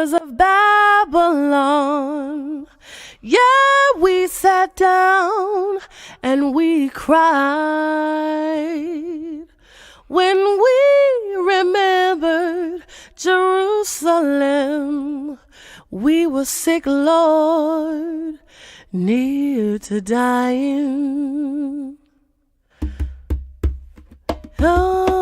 towers of Babylon. Yeah, we sat down and we cried when we remembered Jerusalem. We were sick, Lord, near to dying. Oh,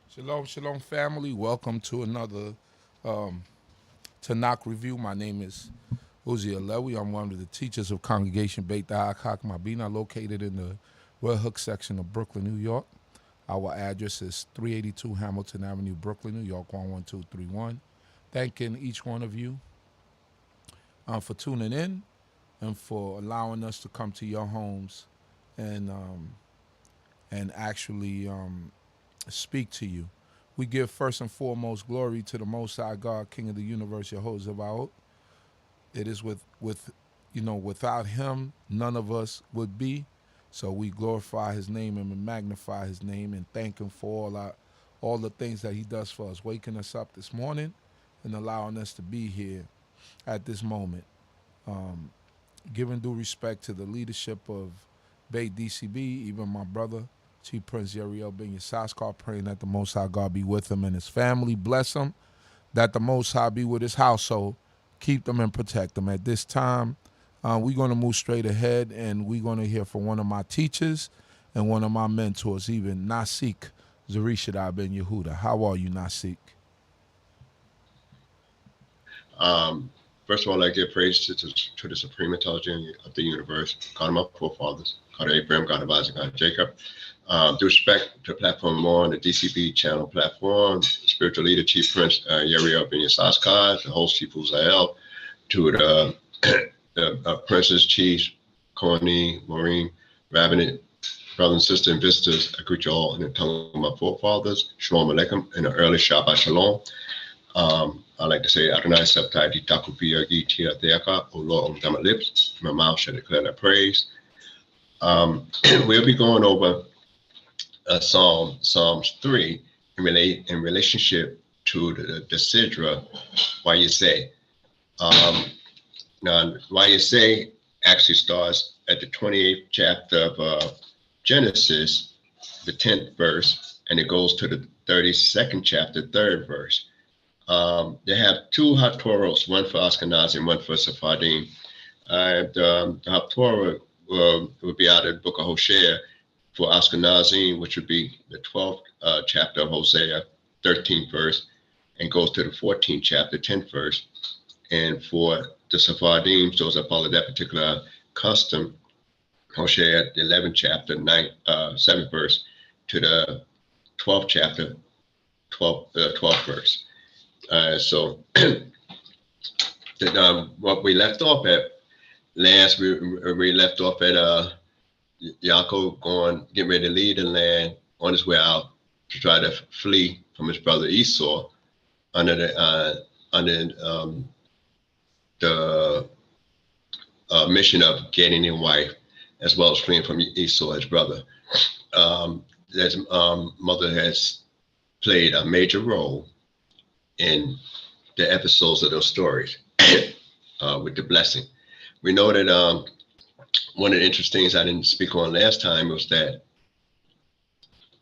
Shalom, shalom, family. Welcome to another Tanakh review. My name is Zurishaddai. I'm one of the teachers of Congregation BINAH, CHOKMAH, BINAH, located in the Red Hook section of Brooklyn, New York. Our address is 382 Hamilton Avenue, Brooklyn, New York, 11231. Thanking each one of you for tuning in and for allowing us to come to your homes and actually speak to you. We give first and foremost glory to the Most High God, King of the universe, Yehudah. It is without him, none of us would be. So we glorify his name and we magnify his name and thank him for all the things that he does for us, waking us up this morning and allowing us to be here at this moment. Giving due respect to the leadership of D.C.B, even my brother, Chief Prince Yisrael Ben Yisrael, praying that the Most High God be with him and his family. Bless him, that the Most High be with his household. Keep them and protect them. At this time, we're going to move straight ahead, and we're going to hear from one of my teachers and one of my mentors, even Nasik, Zurishaddai Ben Yehudah. How are you, Nasik? First of all, I give praise to the Supreme Intelligence of the universe, God of my forefathers, God of Abraham, God of Isaac, God of Jacob. Due respect to the platform more on the D.C.B channel platform, spiritual leader, Chief Prince Yisrael Ben Yisrael, the host Chief Uzael, to the princes, chiefs, Connie, Maureen, Rabbinate, brothers and sisters and visitors. I greet you all in the tongue of my forefathers. Shalom Aleichem, and an early Shabbat Shalom. I like to say, Adonai Sabtai Di Takupi Agi Tia Theaka, O Lord, on my lips, my mouth shall declare thy praise. We'll be going over Psalms 3 in relationship to the Sidra YAH. Now, YAH actually starts at the 28th chapter of Genesis, the 10th verse, and it goes to the 32nd chapter, 3rd verse. They have two Haftorahs, one for Ashkenazi and one for Sephardim. The Haftorah would be out of the book of Hosea for Ashkenazi, which would be the 12th chapter of Hosea, 13th verse, and goes to the 14th chapter, 10th verse. And for the Sephardim, those that follow that particular custom, Hosea, the 11th chapter, 7th verse, to the 12th chapter, 12th verse. So what we left off at last, we left off at Yaakov getting ready to leave the land on his way out to try to flee from his brother Esau under the mission of getting a wife, as well as fleeing from Esau, his brother. His mother has played a major role in the episodes of those stories with the blessing. We know that one of the interesting things I didn't speak on last time was that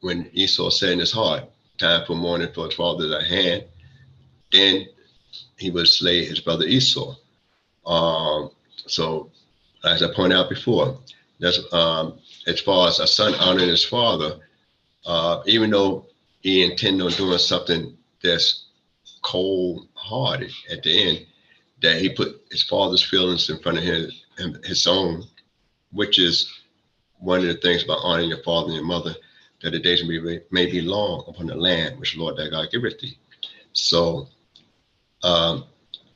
when Esau said in his heart, time for mourning for his father's at hand, then he would slay his brother Esau. So as I pointed out before, that's as far as a son honoring his father, even though he intended on doing something that's cold-hearted at the end, that he put his father's feelings in front of his own, which is one of the things about honoring your father and your mother, that the days may be long upon the land which the Lord thy God giveth thee. So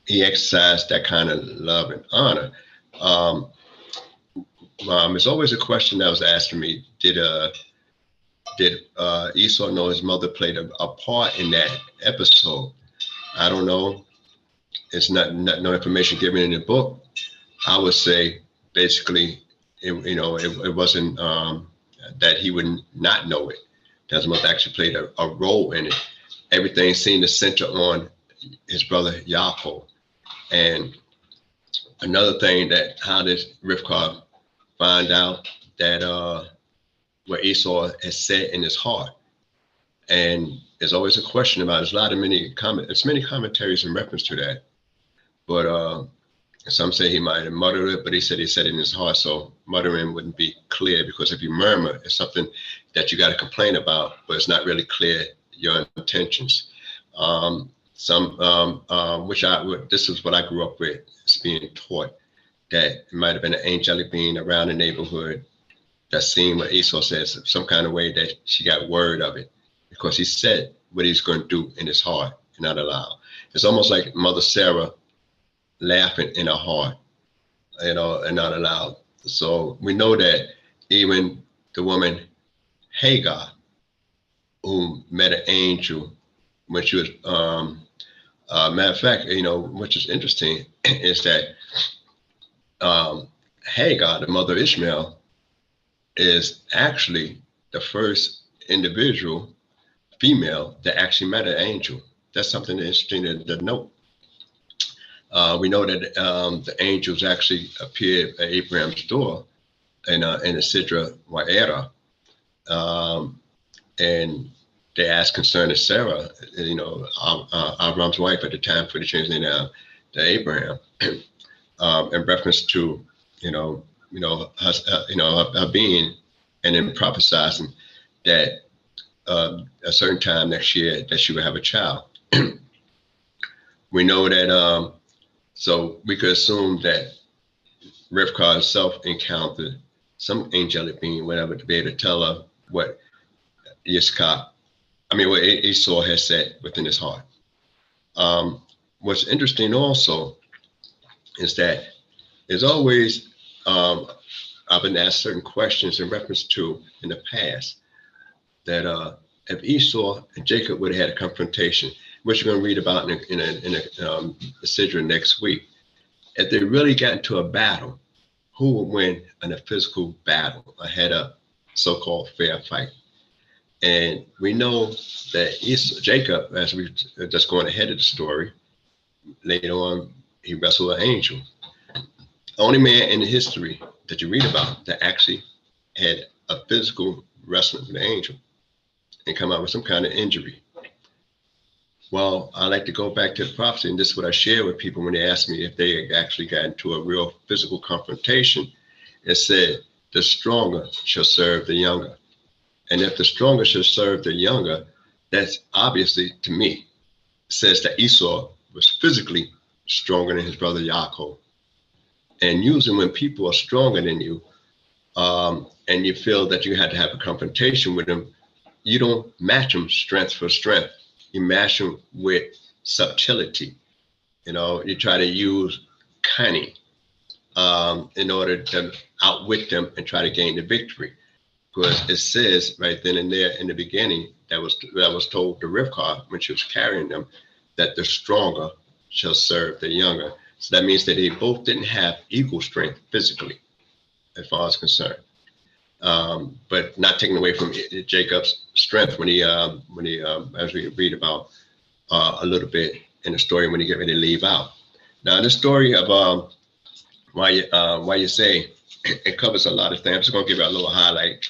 he exercised that kind of love and honor. There's always a question that was asked to me, did Esau know his mother played a part in that episode? I don't know. It's not no information given in the book. I would say basically it wasn't that he would not know it. That his mother actually played a role in it. Everything seemed to center on his brother Yaakov. And another thing, that how did Rivkah find out that what Esau has said in his heart? And there's always a question about it. There's many commentaries in reference to that. But some say he might have muttered it, but he said it in his heart. So muttering wouldn't be clear, because if you murmur, it's something that you got to complain about, but it's not really clear your intentions. This is what I grew up with. It's being taught that it might have been an angelic being around the neighborhood that seen what Esau says, some kind of way that she got word of it, because he said what he's going to do in his heart and not allow. It's almost like Mother Sarah laughing in her heart, and not allowed. So we know that even the woman Hagar, who met an angel when she was, matter of fact, which is interesting, is that Hagar, the mother of Ishmael, is actually the first individual female that actually met an angel. That's something interesting to note. We know that the angels actually appeared at Abraham's door in the Sidra Wa'era, and they asked concerning Sarah, Abraham's wife at the time, for the change name now to Abraham, in reference to her being, and then prophesizing that a certain time next year that she would have a child. We know that. So we could assume that Rivkah herself encountered some angelic being, whatever, to be able to tell her what what Esau has said within his heart. What's interesting also is that there's always, I've been asked certain questions in reference to in the past, that if Esau and Jacob would have had a confrontation, which you're going to read about in the Sidra next week, if they really got into a battle, who would win in a physical battle, a head-up, so-called fair fight? And we know that Jacob, as we just going ahead of the story, later on, he wrestled an angel. The only man in the history that you read about that actually had a physical wrestling with an angel and come out with some kind of injury. Well, I like to go back to the prophecy, and this is what I share with people when they ask me if they actually got into a real physical confrontation. It said, the stronger shall serve the younger. And if the stronger shall serve the younger, that's obviously, to me, says that Esau was physically stronger than his brother Yaakov. And usually when people are stronger than you, and you feel that you had to have a confrontation with them, you don't match them strength for strength. You match them with subtlety. You try to use cunning in order to outwit them and try to gain the victory. Because it says right then and there in the beginning, that was told to Rivkah when she was carrying them, that the stronger shall serve the younger. So that means that they both didn't have equal strength physically, as far as concerned. But not taking away from Jacob's strength when he, as we read about a little bit in the story when he get ready to leave out. Now, the story of why you say, it covers a lot of things. I'm just going to give you a little highlight.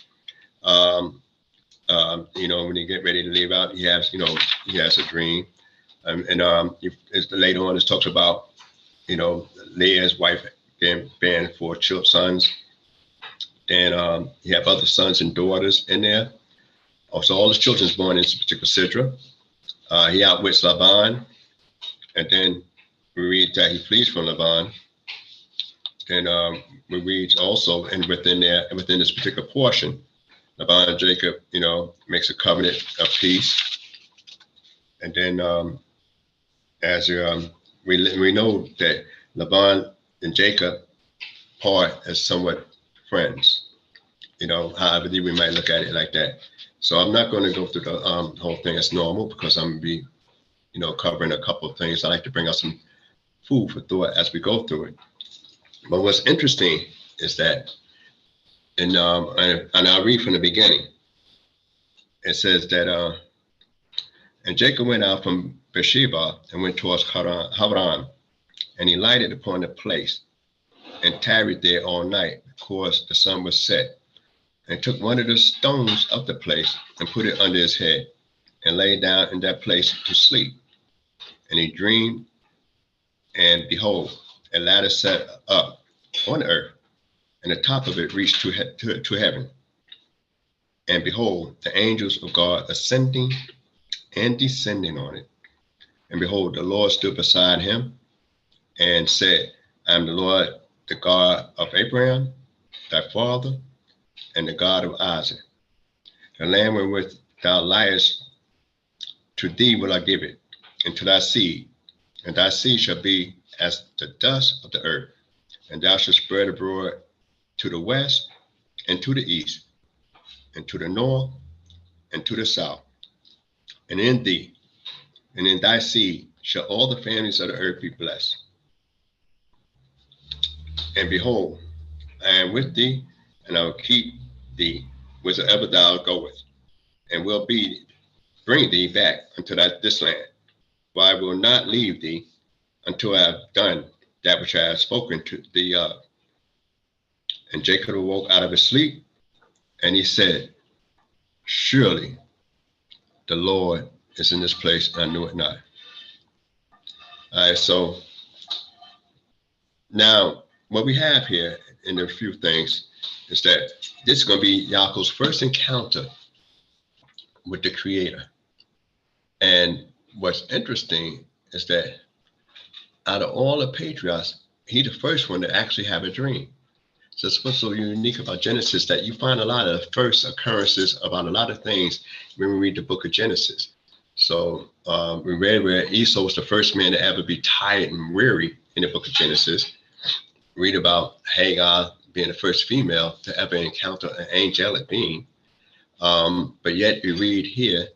When you get ready to leave out, he has a dream, later on it talks about, Leah's wife bearing 4 sons. And you have other sons and daughters in there. Also, all his children's born in this particular Sidra. He outwits Laban, and then we read that he flees from Laban. Then we read also, and within this particular portion, Laban and Jacob, makes a covenant of peace. And then we know that Laban and Jacob part as somewhat friends, however we might look at it like that. So I'm not going to go through the whole thing as normal, because I'm going to be, covering a couple of things. I like to bring out some food for thought as we go through it. But what's interesting is that And I'll read from the beginning. It says that, and Jacob went out from Beersheba and went towards Haran, and he lighted upon the place and tarried there all night, because the sun was set, and took one of the stones of the place and put it under his head, and lay down in that place to sleep. And he dreamed, and behold, a ladder set up on the earth, and the top of it reached to heaven. And behold, the angels of God ascending and descending on it. And behold, the Lord stood beside him and said, I am the Lord, the God of Abraham, thy father, and the God of Isaac. The land wherewith thou liest, to thee will I give it, and to thy seed, and thy seed shall be as the dust of the earth, and thou shalt spread abroad to the west, and to the east, and to the north, and to the south. And in thee, and in thy seed, shall all the families of the earth be blessed. And behold, I am with thee, and I will keep thee whithersoever thou goest, and will bring thee back unto this land. For I will not leave thee until I have done that which I have spoken to thee of. And Jacob awoke out of his sleep, and he said, surely the Lord is in this place, and I knew it not. All right, so now what we have here in a few things is that this is going to be Yaakov's first encounter with the Creator. And what's interesting is that out of all the patriarchs, he's the first one to actually have a dream. So it's what's so unique about Genesis, that you find a lot of first occurrences about a lot of things when we read the book of Genesis. So we read where Esau was the first man to ever be tired and weary in the book of Genesis. Read about Hagar being the first female to ever encounter an angelic being. But yet we read here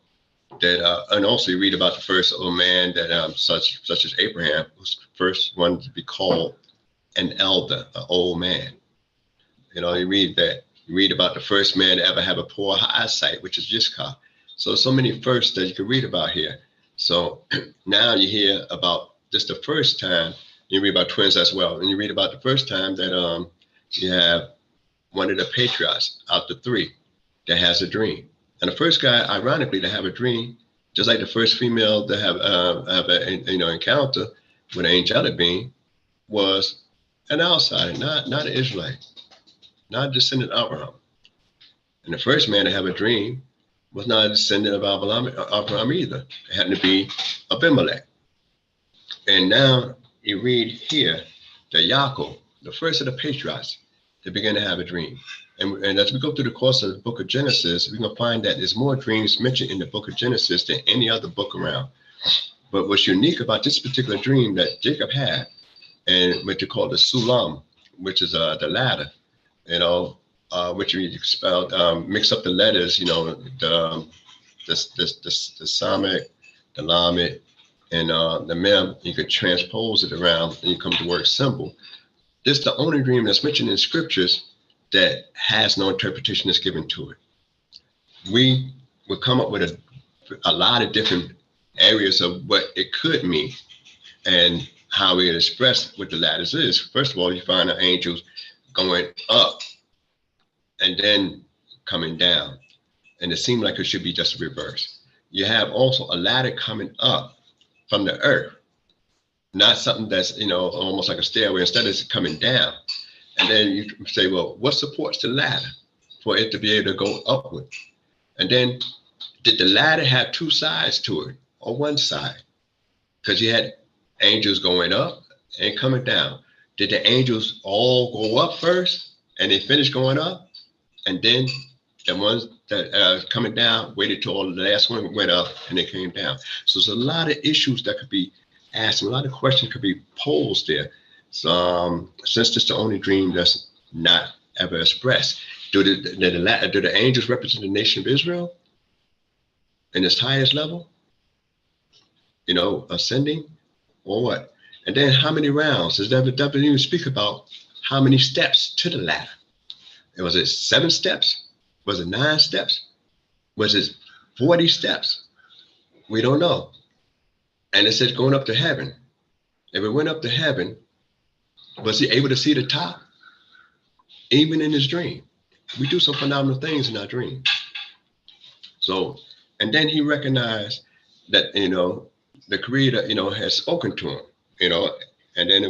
that, and also you read about the first old man that such as Abraham, who's the first one to be called an elder, an old man. You know, you read about the first man to ever have a poor eyesight, which is Yiscah. So many firsts that you can read about here. So now you hear about just the first time, you read about twins as well. And you read about the first time that you have one of the patriarchs out of three that has a dream. And the first guy, ironically, to have a dream, just like the first female to have an encounter with an angelic being, was an outsider, not an Israelite, not a descendant of Abraham. And the first man to have a dream was not a descendant of Abraham either. It happened to be Abimelech. And now you read here that Yaakov, the first of the patriarchs, they began to have a dream. And as we go through the course of the book of Genesis, we're going to find that there's more dreams mentioned in the book of Genesis than any other book around. But what's unique about this particular dream that Jacob had, and what you call the Sulam, which is the ladder, which we spelled, mix up the letters, the Samech, the Lamed, and the Mem. You could transpose it around, and you come to the word symbol. This is the only dream that's mentioned in scriptures that has no interpretation that's given to it. We would come up with a lot of different areas of what it could mean and how we express what the ladders is. First of all, you find the angels going up and then coming down. And it seemed like it should be just a reverse. You have also a ladder coming up from the earth, not something that's, almost like a stairway. Instead, it's coming down. And then you say, well, what supports the ladder for it to be able to go upward? And then did the ladder have two sides to it or one side? Because you had angels going up and coming down. Did the angels all go up first and they finish going up? And then the ones that coming down waited till the last one went up and they came down. So there's a lot of issues that could be asked, a lot of questions could be posed there. So since this is the only dream that's not ever expressed, do the angels represent the nation of Israel in its highest level? Ascending, or what? And then how many rounds? Does that even speak about how many steps to the ladder? Was it 7 steps? Was it 9 steps? Was it 40 steps? We don't know. And it says going up to heaven. If it went up to heaven, was he able to see the top? Even in his dream. We do some phenomenal things in our dream. So, and then he recognized that, the Creator, has spoken to him, and then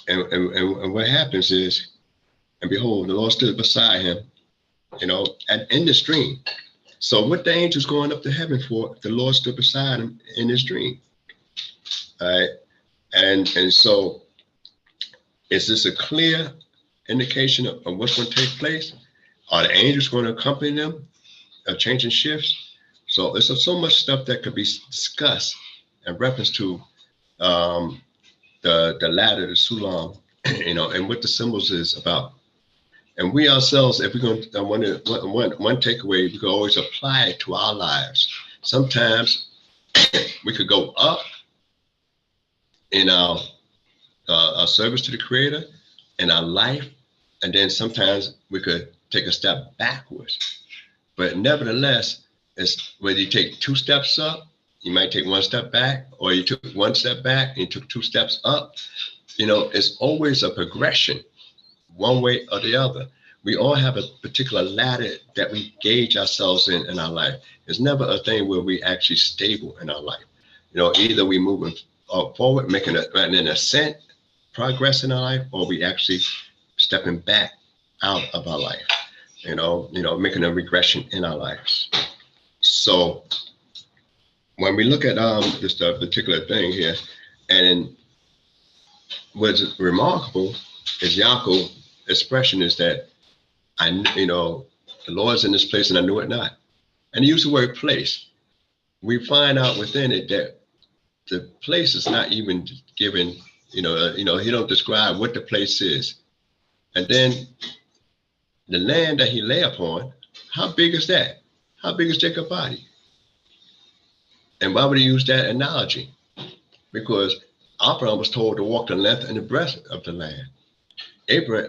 and what happens is, and behold, the Lord stood beside him, in this dream. So what the angel's going up to heaven for, the Lord stood beside him in his dream. All right. And so is this a clear indication of what's going to take place? Are the angels going to accompany them? Changing shifts? So there's so much stuff that could be discussed in reference to the ladder, the Shalom, and what the symbols is about. And we ourselves, if we're going to, one takeaway, we can always apply it to our lives. Sometimes we could go up in our service to the Creator, in our life, and then sometimes we could take a step backwards. But nevertheless, it's whether you take 2 steps up, you might take 1 step back, or you took 1 step back and you took 2 steps up. It's always a progression, one way or the other. We all have a particular ladder that we gauge ourselves in our life. It's never a thing where we actually stable in our life. Either we moving forward, making an ascent, progress in our life, or we actually stepping back out of our life, making a regression in our lives. So when we look at this particular thing here, and what's remarkable is Yaakov's expression is that the Lord's in this place and I knew it not. And he used the word place. We find out within it that the place is not even given, he don't describe what the place is. And then the land that he lay upon, how big is that? How big is Jacob's body? And why would he use that analogy? Because Abraham was told to walk the length and the breadth of the land. Abraham,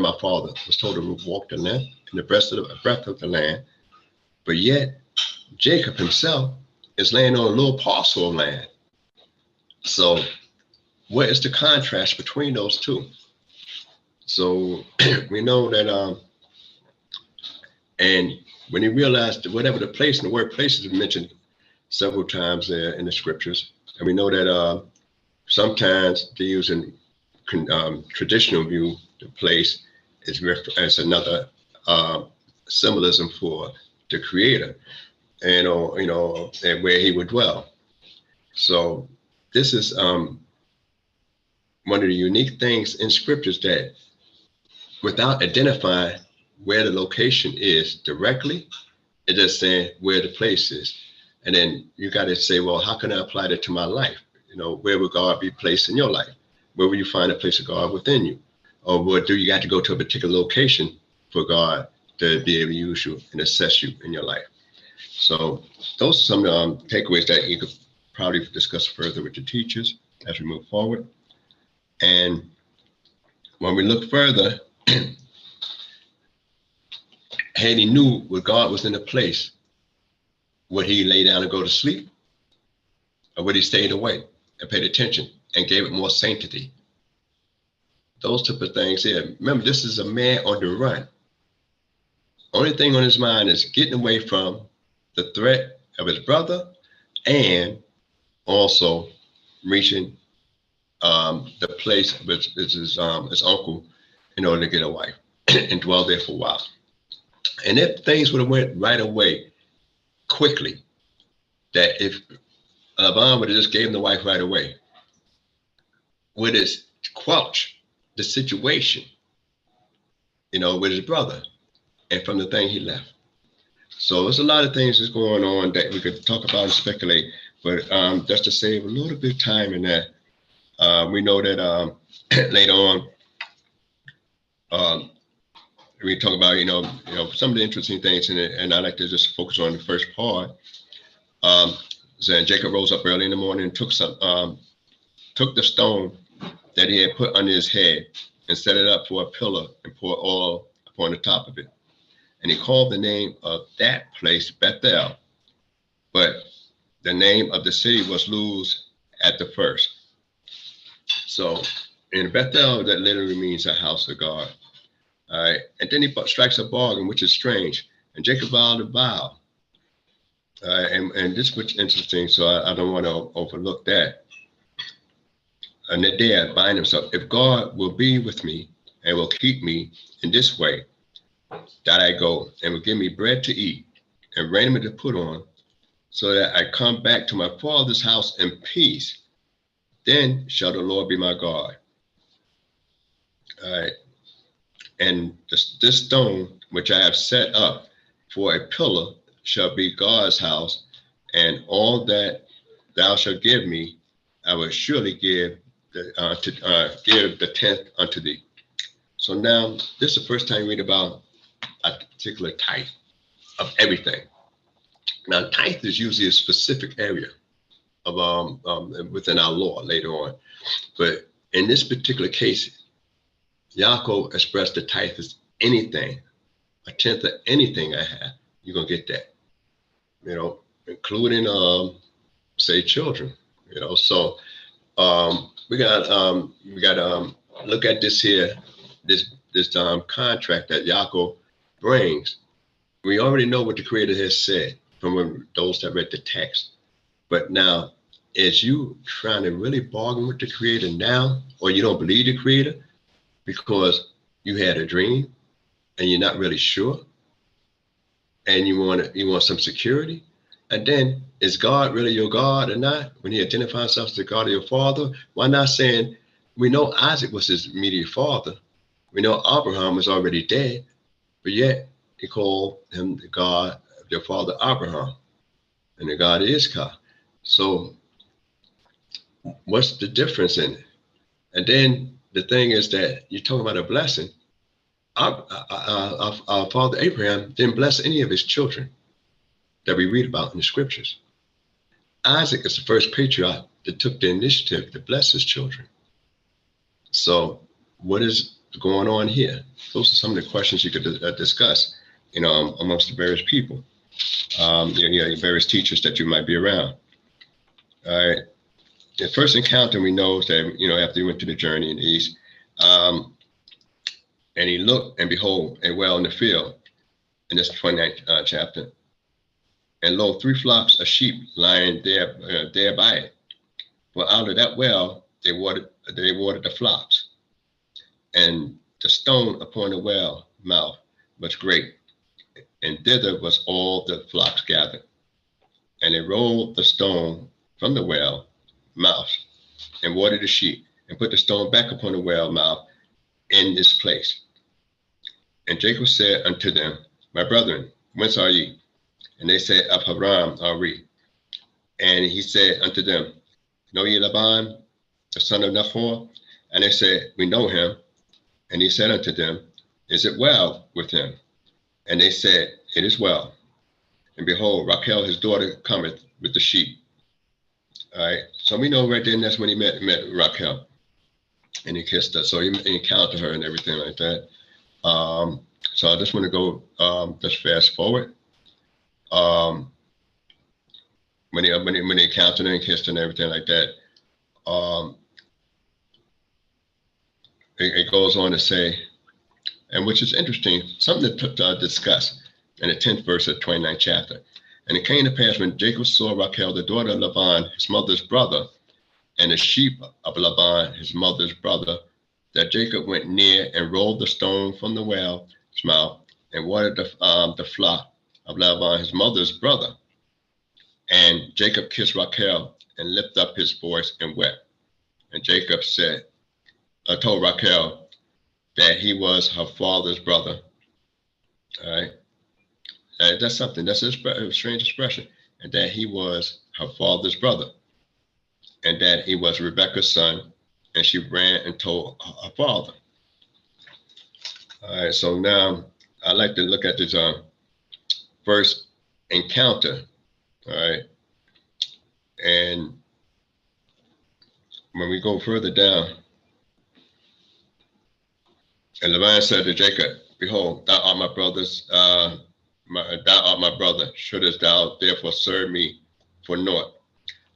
our father, was told to walk the length and the breadth of the land. But yet, Jacob himself is laying on a little parcel of land. So what is the contrast between those two? So we know that, and when he realized that whatever the place, and the word place is mentioned several times there in the scriptures, and we know that sometimes they use in traditional view, the place is as another symbolism for the Creator, and where he would dwell. So this is one of the unique things in scriptures that, without identifying where the location is directly, it's just saying where the place is. And then you got to say, well, how can I apply that to my life? Where would God be placed in your life? Where will you find a place of God within you? Or what do you got to go to a particular location for God to be able to use you and assess you in your life? So those are some takeaways that you could probably discuss further with the teachers as we move forward. And when we look further, had he knew where God was in the place, would he lay down and go to sleep? Or would he stay awake and paid attention and gave it more sanctity? Those type of things here. Remember, this is a man on the run. Only thing on his mind is getting away from the threat of his brother and also reaching the place of his uncle in order to get a wife and dwell there for a while. And if things would have went right away, quickly, that if Laban would have just gave him the wife right away, would it squelch the situation, with his brother and from the thing he left? So there's a lot of things that's going on that we could talk about and speculate, but just to save a little bit of time in that, we know that later on, we talk about, some of the interesting things in it, and I like to just focus on the first part. So Jacob rose up early in the morning and took the stone that he had put under his head, and set it up for a pillar, and poured oil upon the top of it. And he called the name of that place Bethel, but the name of the city was Luz at the first. So in Bethel, that literally means a house of God. All right. And then he strikes a bargain, which is strange. And Jacob vowed a vow. And this was interesting, so I don't want to overlook that. And that day I bind himself. If God will be with me and will keep me in this way, that I go, and will give me bread to eat and raiment to put on, so that I come back to my father's house in peace, then shall the Lord be my God. All right. And this stone which I have set up for a pillar shall be God's house, and all that thou shalt give me, I will surely give the tenth unto thee. So now this is the first time you read about a particular tithe of everything. Now, tithe is usually a specific area of within our law later on, but in this particular case, Yaakov expressed the tithe as anything, a tenth of anything I have, you're gonna get that, including say children, So we got look at this here, this contract that Yaakov brings. We already know what the Creator has said from those that read the text. But now, is you trying to really bargain with the Creator now, or you don't believe the Creator because you had a dream and you're not really sure, and you want some security? And then, is God really your God or not? When he identifies himself as the God of your father, why not saying, we know Isaac was his immediate father, we know Abraham was already dead, but yet he called him the God of your father Abraham, and the God is God. So what's the difference in it? And then the thing is that you're talking about a blessing. Our father Abraham didn't bless any of his children that we read about in the scriptures. Isaac is the first patriarch that took the initiative to bless his children. So what is going on here? Those are some of the questions you could discuss, amongst the various people, various teachers that you might be around. All right. The first encounter, we know that, after he went to the journey in the east, and he looked, and behold, a well in the field, in this 29th chapter. And lo, 3 flocks of sheep lying there by it. For out of that well they watered the flocks. And the stone upon the well mouth was great, and thither was all the flocks gathered. And they rolled the stone from the well mouth, and watered the sheep, and put the stone back upon the well mouth in this place. And Jacob said unto them, my brethren, whence are ye? And they said, of Haran are we. And he said unto them, know ye Laban, the son of Nahor? And they said, we know him. And he said unto them, is it well with him? And they said, it is well. And behold, Rachel, his daughter, cometh with the sheep. All right. So we know right then that's when he met Rachel. And he kissed her. So he encountered her and everything like that. So I just want to go just fast forward. When he encountered her and kissed her and everything like that, it goes on to say, and which is interesting, something to discuss in the 10th verse of 29th chapter. And it came to pass when Jacob saw Rachel, the daughter of Laban, his mother's brother, and the sheep of Laban, his mother's brother, that Jacob went near and rolled the stone from the well's mouth and watered the flock of Laban, his mother's brother. And Jacob kissed Rachel and lifted up his voice and wept. And Jacob told Rachel that he was her father's brother. All right. That's something. That's a strange expression. And that he was her father's brother. And that he was Rebekah's son. And she ran and told her father. All right. So now I'd like to look at this first encounter. All right. And when we go further down, And Laban said to Jacob, behold, thou art my brother's, thou art my brother. Shouldest thou therefore serve me for naught?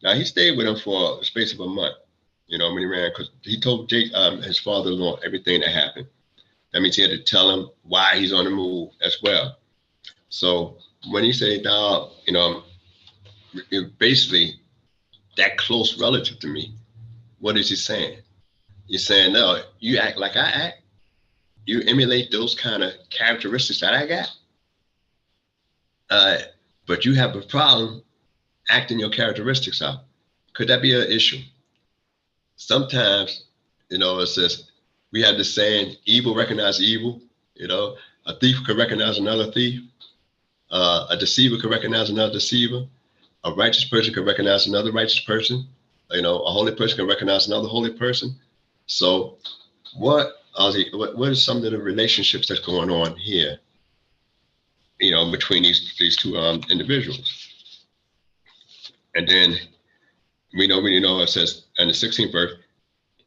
Now he stayed with him for the space of a month, you know, when he ran, because he told his father-in-law everything that happened. That means he had to tell him why he's on the move as well. So when he said, thou, you know, basically that close relative to me, what is he saying? He's saying, no, you act like I act. You emulate those kind of characteristics that I got. But you have a problem acting your characteristics out. Could that be an issue? Sometimes, you know, it says, we have this saying, evil recognize evil. You know, a thief could recognize another thief. A deceiver could recognize another deceiver. A righteous person could recognize another righteous person. You know, a holy person can recognize another holy person. So what are some of the relationships that's going on here, you know, between these two individuals? And then we know it says in the 16th verse,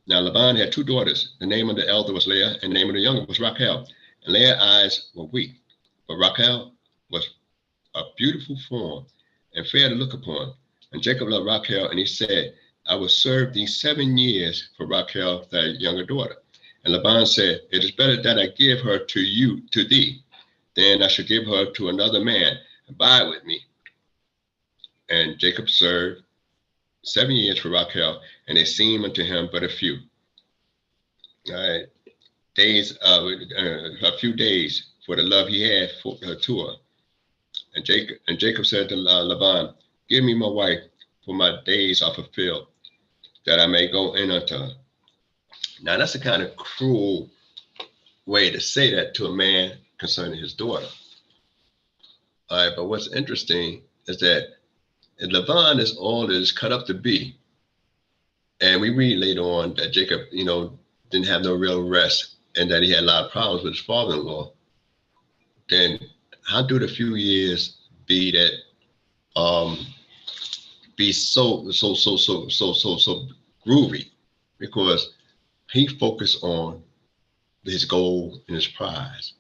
now Laban had two daughters. The name of the elder was Leah, and the name of the younger was Rachel. And Leah's eyes were weak, but Rachel was a beautiful form and fair to look upon. And Jacob loved Rachel, and he said, I will serve thee 7 years for Rachel, thy younger daughter. And Laban said, it is better that I give her to thee, than I should give her to another man. Abide with me. And Jacob served 7 years for Rachel, and it seemed unto him but a few. Days, a few days for the love he had to her. And Jacob said to Laban, give me my wife, for my days are fulfilled, that I may go in unto her. Now that's a kind of cruel way to say that to a man concerning his daughter. All right, but what's interesting is that Laban is all that is cut up to be. And we read later on that Jacob, you know, didn't have no real rest and that he had a lot of problems with his father-in-law. Then how do the few years be that be so groovy? Because he focused on his goal and his prize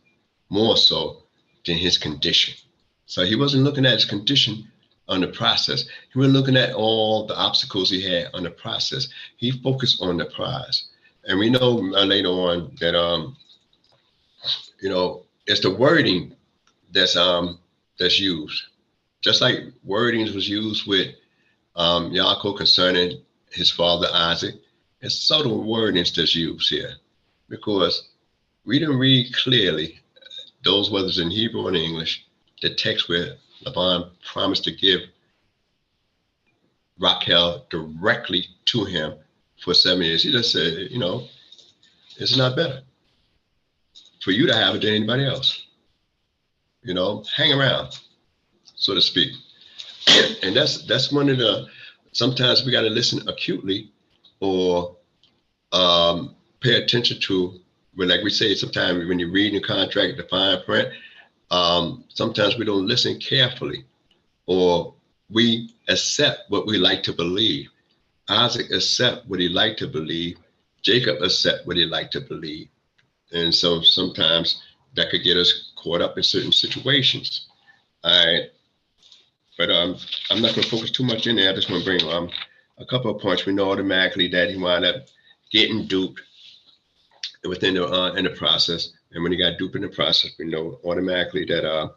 more so than his condition. So he wasn't looking at his condition on the process. He wasn't looking at all the obstacles he had on the process. He focused on the prize. And we know later on that you know, it's the wording that's used. Just like wordings was used with Yaakov concerning his father Isaac, it's subtle wordings that's used here, because we didn't read clearly those, whether it's in Hebrew or in English, the text where Laban promised to give Rachel directly to him for 7 years. He just said, you know, it's not better for you to have it than anybody else. You know, hang around, so to speak. And that's one of the, sometimes we got to listen acutely or pay attention to, when, like we say, sometimes when you're reading the contract, the fine print, sometimes we don't listen carefully, or we accept what we like to believe. Isaac accept what he liked to believe. Jacob accept what he liked to believe. And so sometimes that could get us caught up in certain situations. All right. But I'm not going to focus too much in there. I just want to bring a couple of points. We know automatically that he wound up getting duped within the in the process. And when he got duped in the process, we know automatically that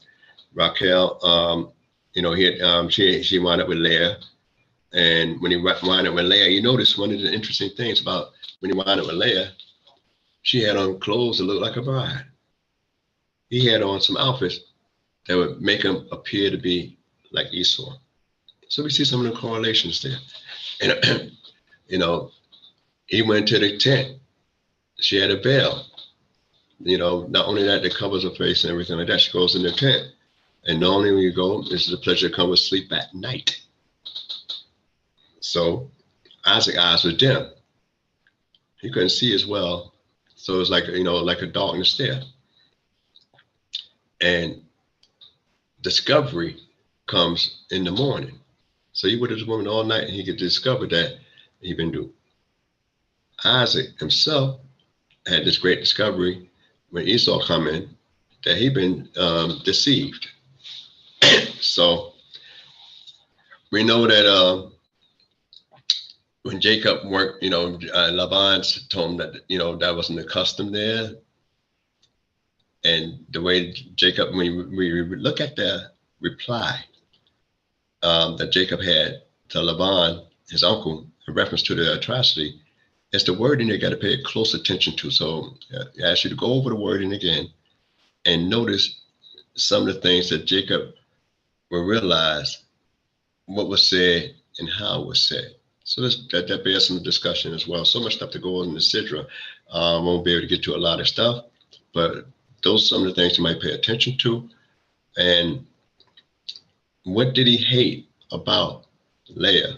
Rachel, you know, she wound up with Leah. And when he wound up with Leah, you notice one of the interesting things about when he wound up with Leah, she had on clothes that looked like a bride. He had on some outfits that would make him appear to be like Esau. So we see some of the correlations there. And, you know, he went to the tent. She had a veil. You know, not only that, it covers her face and everything like that. She goes in the tent. And normally when you go, this is a pleasure to come with sleep at night. So Isaac's eyes were dim. He couldn't see as well. So it was like, you know, like a darkness there. And discovery comes in the morning. So he with his woman all night and he could discover that he'd been duped. Isaac himself had this great discovery when Esau come in, that he been deceived. So we know that when Jacob worked, Laban told him that, that wasn't the custom there. And the way Jacob, when we look at the reply that Jacob had to Laban, his uncle, in reference to the atrocity, it's the wording you got to pay close attention to. So I ask you to go over the wording again and notice some of the things that Jacob will realize what was said and how it was said. So that bears some discussion as well. So much stuff to go on in the Sidra. Won't be able to get to a lot of stuff, but those are some of the things you might pay attention to. And what did he hate about Leah?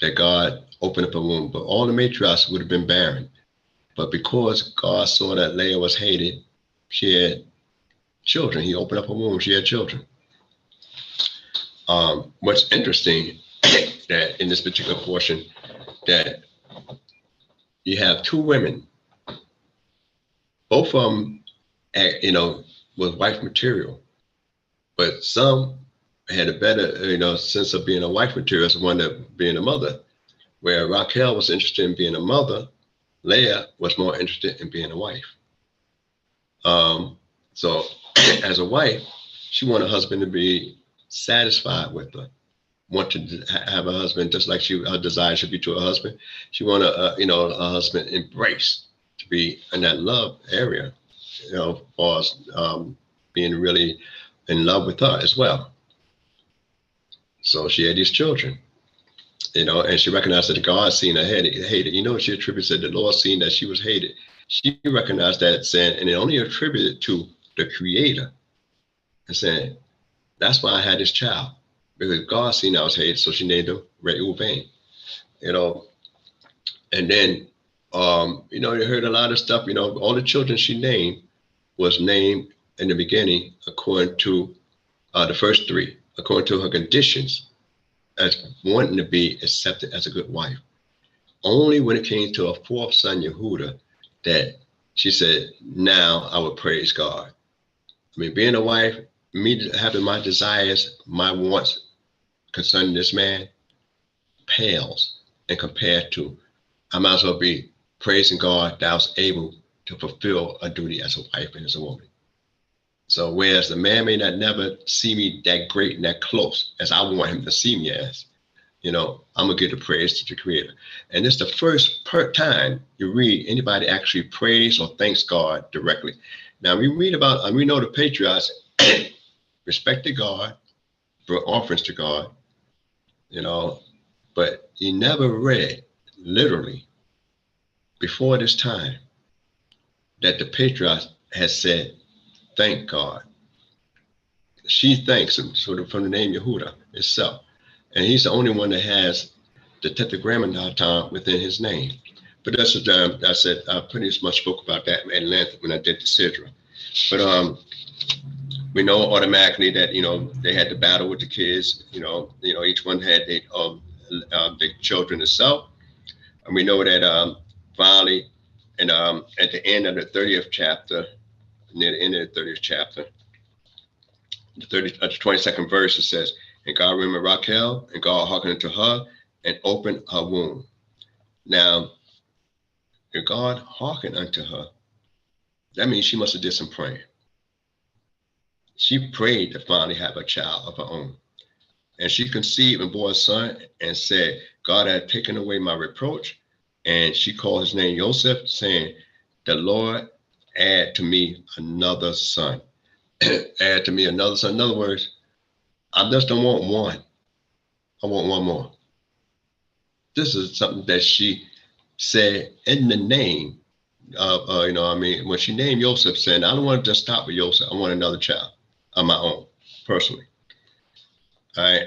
That God opened up a womb, but all the matriarchs would have been barren. But because God saw that Leah was hated, she had children. He opened up a womb, she had children. What's interesting that in this particular portion, that you have two women, both of them, was wife material, but some had a better, sense of being a wife material as one that being a mother, where Raquel was interested in being a mother, Leah was more interested in being a wife. So as a wife, she wanted her husband to be satisfied with her, want to have a husband just like her desire should be to her husband. She wanted, her husband embrace, to be in that love area, as far as being really in love with her as well. So she had these children, and she recognized that God seen her hated. She attributes that the Lord seen that she was hated. She recognized that, saying, and it only attributed to the Creator, and saying, that's why I had this child, because God seen I was hated, so she named him Reuben. And then, you heard a lot of stuff. All the children she named was named in the beginning according to the first three, according to her conditions as wanting to be accepted as a good wife. Only when it came to a fourth son, Yehudah, that she said, now I would praise God. Being a wife, me having my desires, my wants concerning this man pales and compared to, I might as well be praising God that I was able to fulfill a duty as a wife and as a woman. So whereas the man may not never see me that great and that close as I want him to see me as, I'm gonna give the praise to the Creator. And it's the first time you read anybody actually praise or thanks God directly. Now we know the patriarchs respected God, brought offerings to God, but you never read literally before this time that the patriarch has said, thank God. She thanks him, sort of from the name Yehudah itself. And he's the only one that has the tetragrammaton within his name. But that's what I said, I pretty much spoke about that at length when I did the Sidra. But we know automatically that, they had to battle with the kids, each one had their children itself. And we know that finally, and at the end of the 30th chapter, near the end of the 30th chapter, the 22nd verse, it says, and God remembered Raquel, and God hearkened unto her and opened her womb. Now, if God hearkened unto her, that means she must have did some praying. She prayed to finally have a child of her own. And she conceived and bore a son and said, God had taken away my reproach. And she called his name Joseph, saying, the Lord add to me another son. Add to me another son. In other words, I just don't want one. I want one more. This is something that she said in the name of, when she named Joseph, saying, I don't want to just stop with Joseph. I want another child of my own, personally. All right.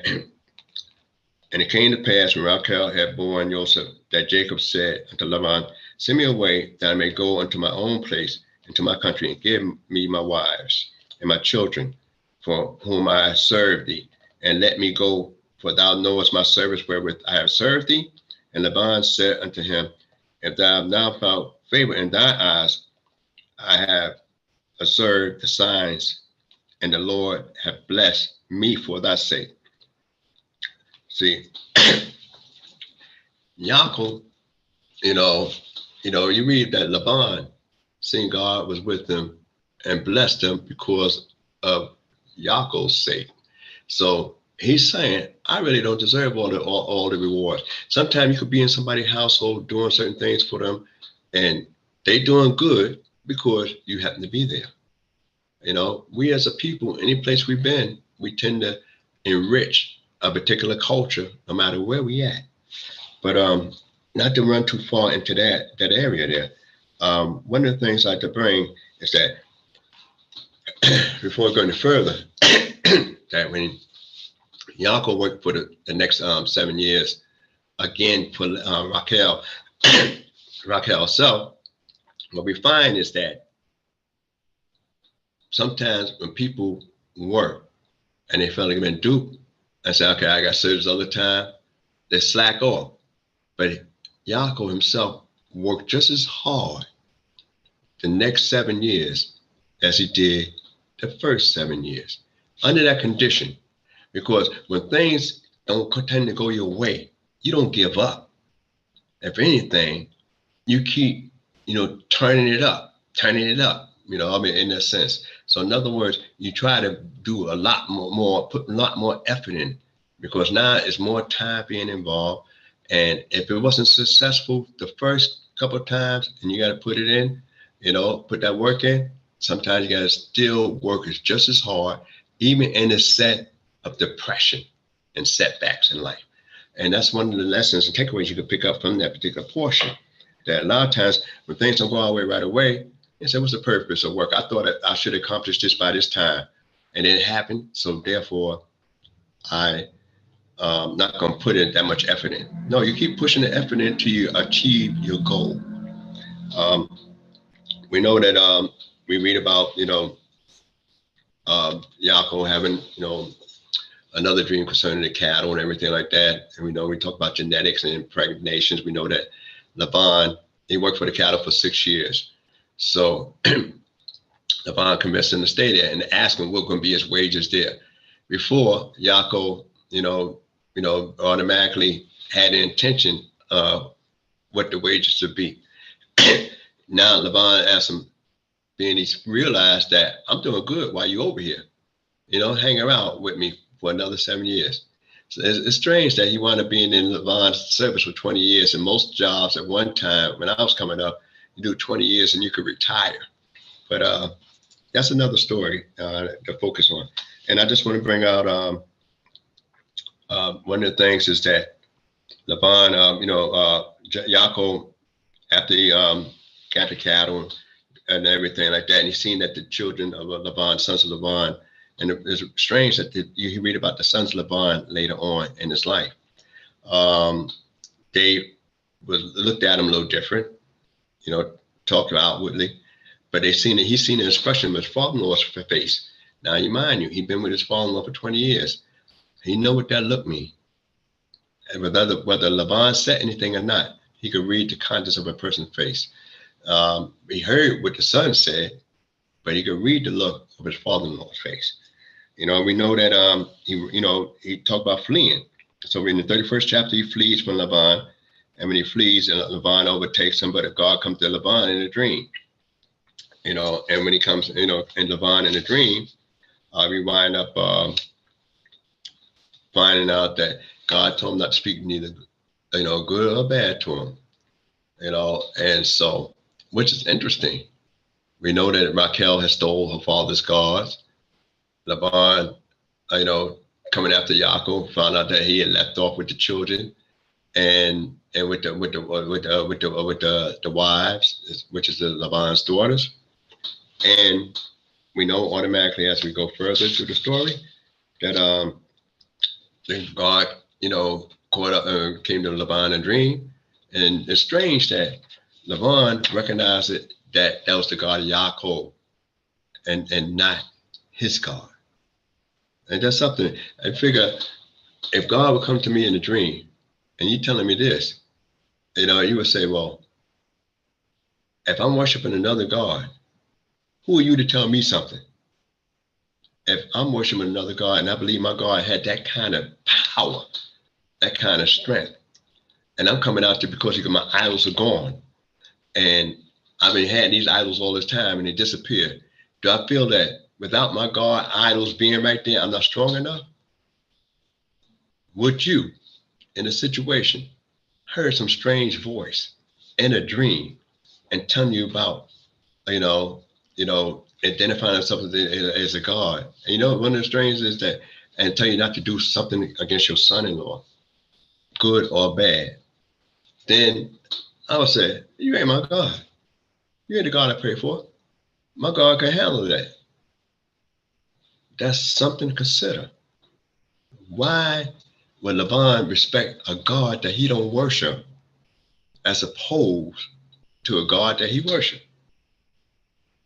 And it came to pass when Raquel had born Joseph, that Jacob said unto Laban, send me away that I may go unto my own place, into my country, and give me my wives and my children, for whom I serve thee, and let me go, for thou knowest my service wherewith I have served thee. And Laban said unto him, if thou have now found favor in thy eyes, I have observed the signs, and the Lord hath blessed me for thy sake. See, Yaakov, you read that Laban, seeing God was with him and blessed him because of Yaakov's sake. So he's saying, I really don't deserve all the rewards. Sometimes you could be in somebody's household doing certain things for them, and they doing good because you happen to be there. We as a people, any place we've been, we tend to enrich a particular culture, no matter where we at. But not to run too far into that area there. One of the things I like to bring is that before going further, that when Yaakov worked for the next 7 years, again for Raquel herself, what we find is that sometimes when people work and they feel like they've been duped and say, okay, I got service all the time, they slack off. But Yaakov himself worked just as hard the next 7 years as he did the first 7 years, under that condition. Because when things don't tend to go your way, you don't give up. If anything, you keep, turning it up, in that sense. So in other words, you try to do a lot more, put a lot more effort in, because now it's more time being involved. And if it wasn't successful the first couple of times and you got to put it in, put that work in, sometimes you got to still work just as hard, even in a set of depression and setbacks in life. And that's one of the lessons and takeaways you can pick up from that particular portion. That a lot of times when things don't go our way right away, you say, what's the purpose of work? I thought I should accomplish this by this time. And it happened. So therefore, I not going to put in that much effort in. No, you keep pushing the effort in until you achieve your goal. We know that we read about, Yaakov having, another dream concerning the cattle and everything like that. And we talk about genetics and impregnations. We know that Laban, he worked for the cattle for 6 years. So Laban convinced him to stay there and asked him what going to be his wages there. Before, Yaakov, automatically had the intention of what the wages should be. Now Laban asked him, being he realized that I'm doing good while you over here, hang around with me for another 7 years. So it's strange that he wound up being in Laban's service for 20 years. And most jobs at one time, when I was coming up, you do 20 years and you could retire. But that's another story to focus on. And I just want to bring out one of the things is that Laban, Yaakov, after he got the cattle and everything like that, and he's seen that the children of Laban, sons of Laban, and it's strange that you read about the sons of Laban later on in his life. They looked at him a little different, talked outwardly, but he's seen the expression of his father-in-law's face. Now, mind you, he'd been with his father-in-law for 20 years. He know what that look mean. And whether Laban said anything or not, he could read the contents of a person's face. He heard what the son said, but he could read the look of his father-in-law's face. We know that he talked about fleeing. So in the 31st chapter, he flees from Laban. And when he flees, Laban overtakes him, but God comes to Laban in a dream. And when he comes, in Laban in a dream, we wind up finding out that God told him not to speak neither, good or bad to him. And so, which is interesting. We know that Raquel has stole her father's gods. Laban, coming after Yaakov, found out that he had left off with the children, and with the wives, which is the Laban's daughters. And we know automatically as we go further through the story that God, caught up, came to Laban in a dream, and it's strange that Laban recognized it that was the God of Yaakov, and not his God. And that's something I figure, if God would come to me in a dream and you telling me this, you would say, well, if I'm worshiping another God Who are you to tell me something? If I'm worshiping another God and I believe my God had that kind of power, that kind of strength, and I'm coming out there because my idols are gone, and I've been had these idols all this time and they disappeared. Do I feel that without my God idols being right there, I'm not strong enough? Would you, in a situation, heard some strange voice in a dream and telling you about, identifying yourself as a God? And one of the strange is that, and tell you not to do something against your son-in-law, good or bad, then I would say, you ain't my God. You ain't the God I pray for. My God can handle that. That's something to consider. Why would Laban respect a God that he don't worship as opposed to a God that he worship?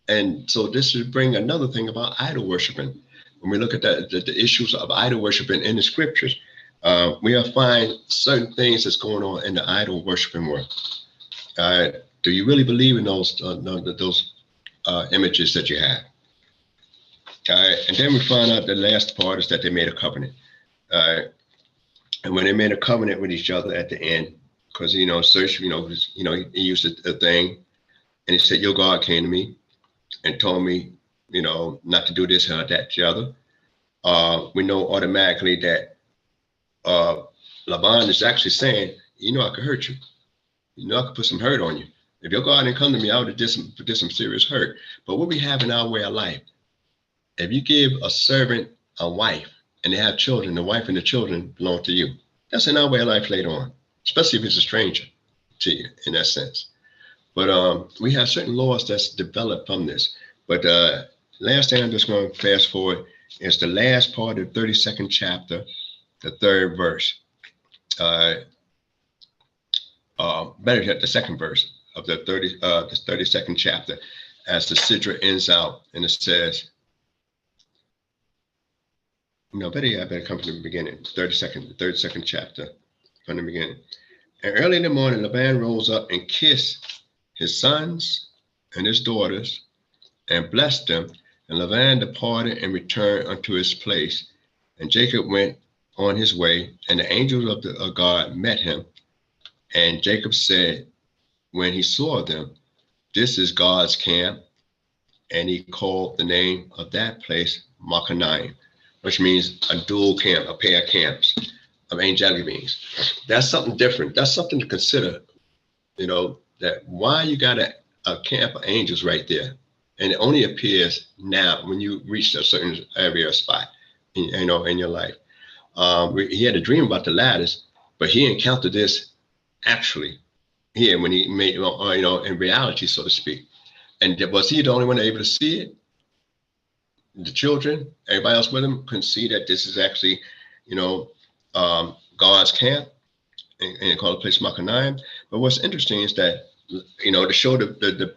And so this should bring another thing about idol worshiping. When we look at the issues of idol worshiping in the scriptures, we'll find certain things that's going on in the idol worshiping world. Do you really believe in those images that you have? And then we find out the last part is that they made a covenant. And when they made a covenant with each other at the end, because Search, he used a thing, and he said, "Your God came to me and told me, not to do this or that, the other." We know automatically that Laban is actually saying, I could hurt you. I could put some hurt on you. If your God didn't come to me, I would have did some serious hurt. But what we have in our way of life, if you give a servant a wife and they have children, the wife and the children belong to you. That's in our way of life later on, especially if it's a stranger to you in that sense. But we have certain laws that's developed from this. But last thing I'm just going to fast forward is the last part of the 32nd chapter, the 3rd verse. Better yet, the 2nd verse of the 32nd chapter, as the Sidra ends out, and it says, I better come from the beginning, 32nd chapter from the beginning. And early in the morning, Laban rose up and kissed his sons and his daughters and blessed them. And Laban departed and returned unto his place. And Jacob went on his way, and the angels of God met him. And Jacob said, when he saw them, "This is God's camp." And he called the name of that place Machanaim, which means a dual camp, a pair of camps of angelic beings. That's something different. That's something to consider, that why you got a camp of angels right there. And it only appears now when you reach a certain area or spot, in your life. He had a dream about the ladders, but he encountered this actually here when he made, in reality, so to speak. And was he the only one able to see it? The children, everybody else with him couldn't see that this is actually, God's camp, and called the place Machanaim. But what's interesting is that, to show the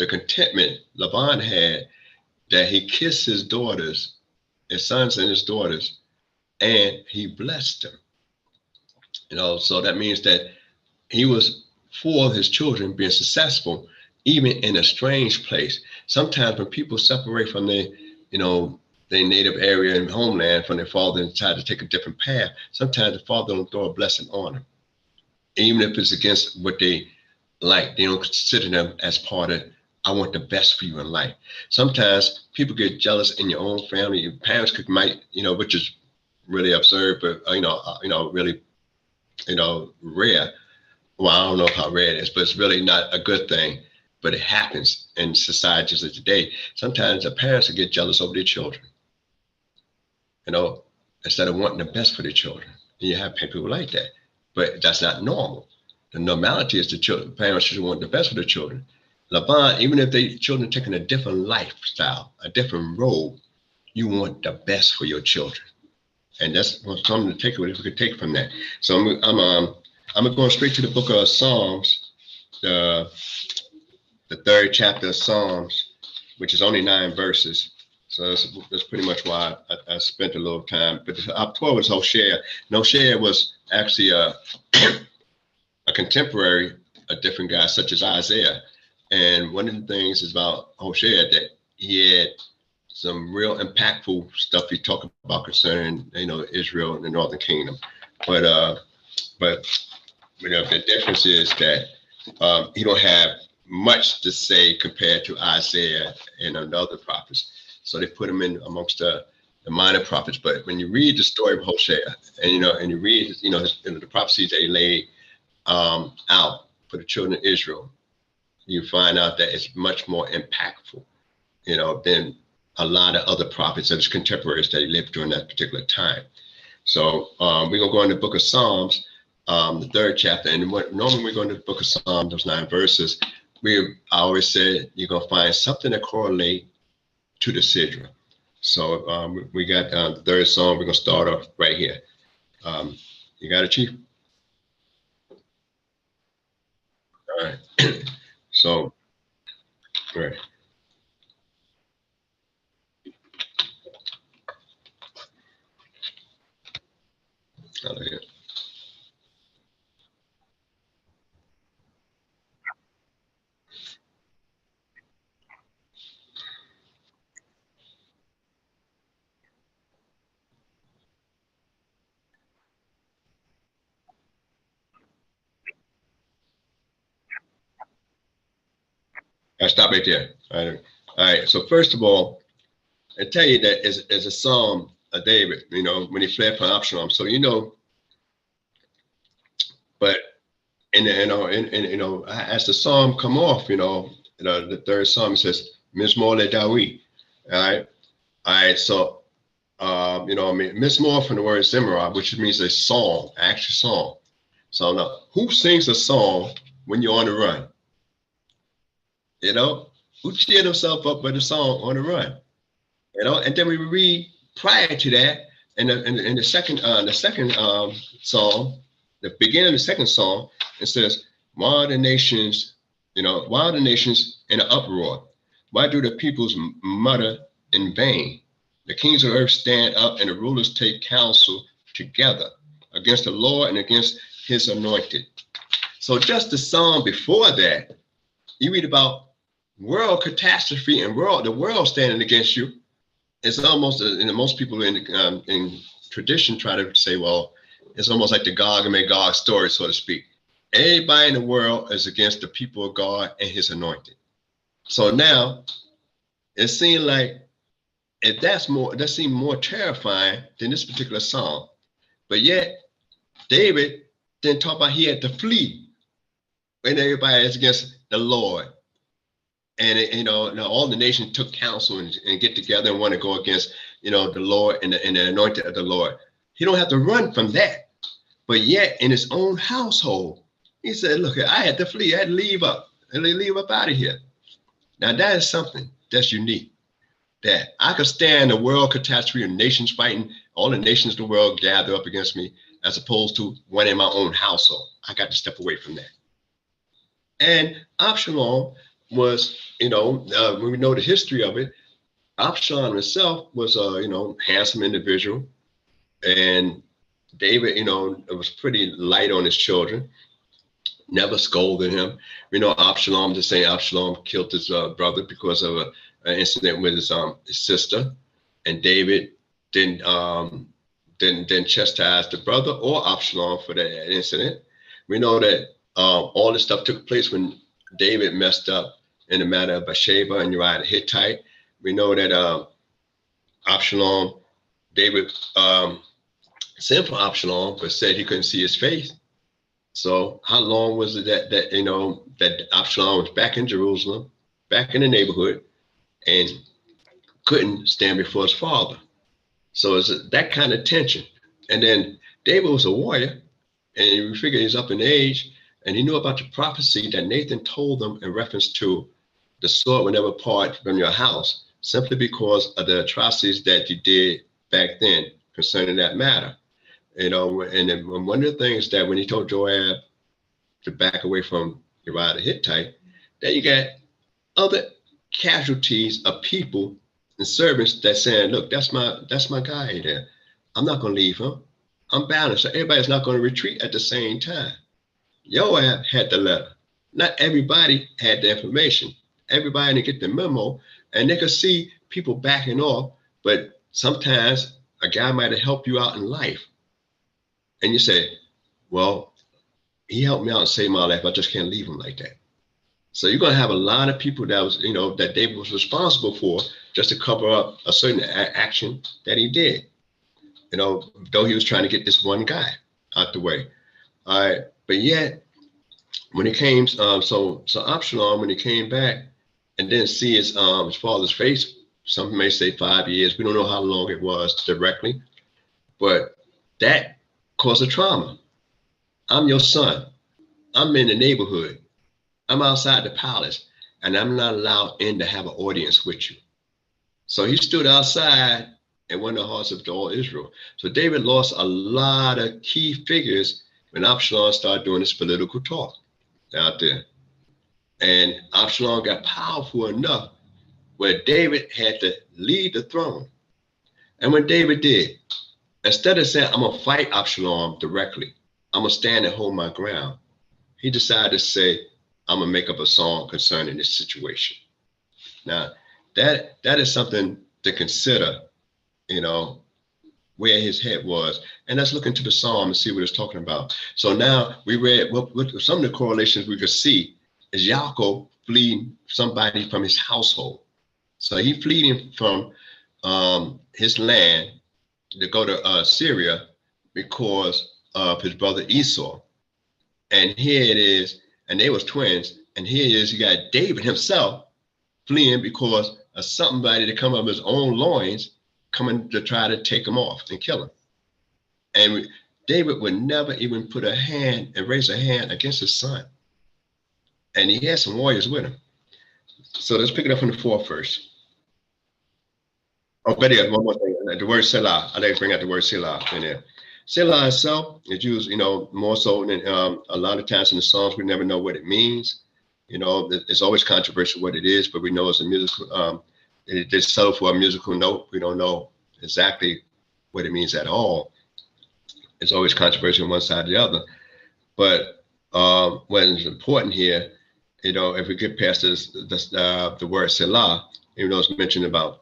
contentment Laban had, that he kissed his daughters, his sons and his daughters, and he blessed them. So that means that he was for his children being successful, even in a strange place. Sometimes when people separate from their native area and homeland from their father and decide to take a different path, sometimes the father don't throw a blessing on them. Even if it's against what they like, they don't consider them as part of, I want the best for you in life. Sometimes people get jealous in your own family. Your parents might, which is really absurd, but, really, rare. Well, I don't know how rare it is, but it's really not a good thing. But it happens in societies of today. Sometimes the parents will get jealous over their children, instead of wanting the best for their children. And you have people like that, but that's not normal. The normality is the parents should want the best for their children. Laban, even if their children taking a different lifestyle, a different road, you want the best for your children. And that's something to take away, if we could take from that. So I'm going straight to the book of Psalms, the 3rd chapter of Psalms, which is only 9 verses. So that's pretty much why I spent a little time. But up 12 was Hosea. And Hosea was actually a contemporary, a different guy, such as Isaiah. And one of the things is about Hosea that he had some real impactful stuff he talked about concerning, Israel and the Northern Kingdom. But the difference is that he don't have much to say compared to Isaiah and other prophets. So they put him in amongst the minor prophets. But when you read the story of Hosea, and you read, the prophecies that he laid out for the children of Israel, you find out that it's much more impactful, than a lot of other prophets of his contemporaries that he lived during that particular time. So we're gonna go in the book of Psalms, the 3rd chapter, and normally we go into the book of Psalms, those 9 verses. I always said you're gonna find something that correlate to the Sidra. So we got the 3rd Psalm. We're gonna start off right here. You got it, Chief? All right. So, all right. I'll stop right there. All right. So first of all, I tell you that as a Psalm of David, when he fled from Absalom. So but as the Psalm come off, the 3rd Psalm says, Mizmor le David. All right. So Mizmor from the word Zimmerah, which means a song, actual song. So now, who sings a song when you're on the run? Who cheered himself up with a song on the run? And then we read prior to that, in the second psalm, the beginning of the second psalm, it says, "Why are the nations, in an uproar? Why do the peoples mutter in vain? The kings of earth stand up, and the rulers take counsel together against the Lord and against his anointed." So just the psalm before that, you read about world catastrophe and the world standing against you. It's almost, most people in tradition try to say, well, it's almost like the Gog and Magog story, so to speak. Everybody in the world is against the people of God and his anointed. So now it seemed like that seemed more terrifying than this particular psalm. But yet David didn't talk about he had to flee when everybody is against the Lord. And now all the nations took counsel and get together and want to go against, the Lord and the anointed of the Lord. He don't have to run from that. But yet in his own household, he said, look, I had to flee. I had to leave up out of here. Now that is something that's unique, that I could stand the world catastrophe and nations fighting, all the nations of the world gather up against me, as opposed to one in my own household. I got to step away from that. And Absalom was, when we know the history of it, Absalom himself was a, handsome individual. And David, was pretty light on his children, never scolded him. Absalom, to say Absalom killed his brother because of an incident with his sister. And David didn't chastise the brother or Absalom for that incident. We know that all this stuff took place when David messed up in the matter of Bathsheba and Uriah the Hittite. We know that David sent for Absalom, but said he couldn't see his face. So how long was it that Absalom was back in Jerusalem, back in the neighborhood, and couldn't stand before his father? So it's that kind of tension. And then David was a warrior, and you figure he's up in age, and he knew about the prophecy that Nathan told them in reference to the sword would never part from your house, simply because of the atrocities that you did back then concerning that matter. And then one of the things that when he told Joab to back away from Uriah the Hittite, that you got other casualties of people and servants that saying, look, that's my guy there. I'm not going to leave him. I'm balanced. So everybody's not going to retreat at the same time. Joab had the letter. Not everybody had the information. Everybody didn't get the memo, and they could see people backing off, but sometimes a guy might have helped you out in life. And you say, well, he helped me out and saved my life. I just can't leave him like that. So you're going to have a lot of people that was, that David was responsible for just to cover up a certain action that he did, though he was trying to get this one guy out the way. All right. But yet, when he came, so Absalom, when he came back and didn't see his father's face, some may say 5 years. We don't know how long it was directly, but that caused a trauma. I'm your son. I'm in the neighborhood. I'm outside the palace, and I'm not allowed in to have an audience with you. So he stood outside and won the hearts of all Israel. So David lost a lot of key figures when Absalom started doing this political talk out there. And Absalom got powerful enough where David had to leave the throne. And when David did, instead of saying, I'm going to fight Absalom directly, I'm going to stand and hold my ground, he decided to say, I'm going to make up a song concerning this situation. Now, that is something to consider, where his head was. And let's look into the psalm and see what it's talking about. So now we read what some of the correlations we could see is Yaakov fleeing somebody from his household. So he fleeing from his land to go to Syria because of his brother Esau. And here it is, and they was twins. And here it is, you got David himself fleeing because of somebody to come up his own loins, coming to try to take him off and kill him. And David would never even put a hand and raise a hand against his son. And he had some warriors with him. So let's pick it up from the 4th verse. Oh, but yeah, one more thing. The word Selah. I'd like to bring out the word Selah in there. Selah itself is used, more so than a lot of times in the Psalms, we never know what it means. It's always controversial what it is, but we know it's a musical, it's settled for a musical note. We don't know exactly what it means at all. It's always controversial on one side or the other. But what is important here, if we get past the word Selah, even though it's mentioned about,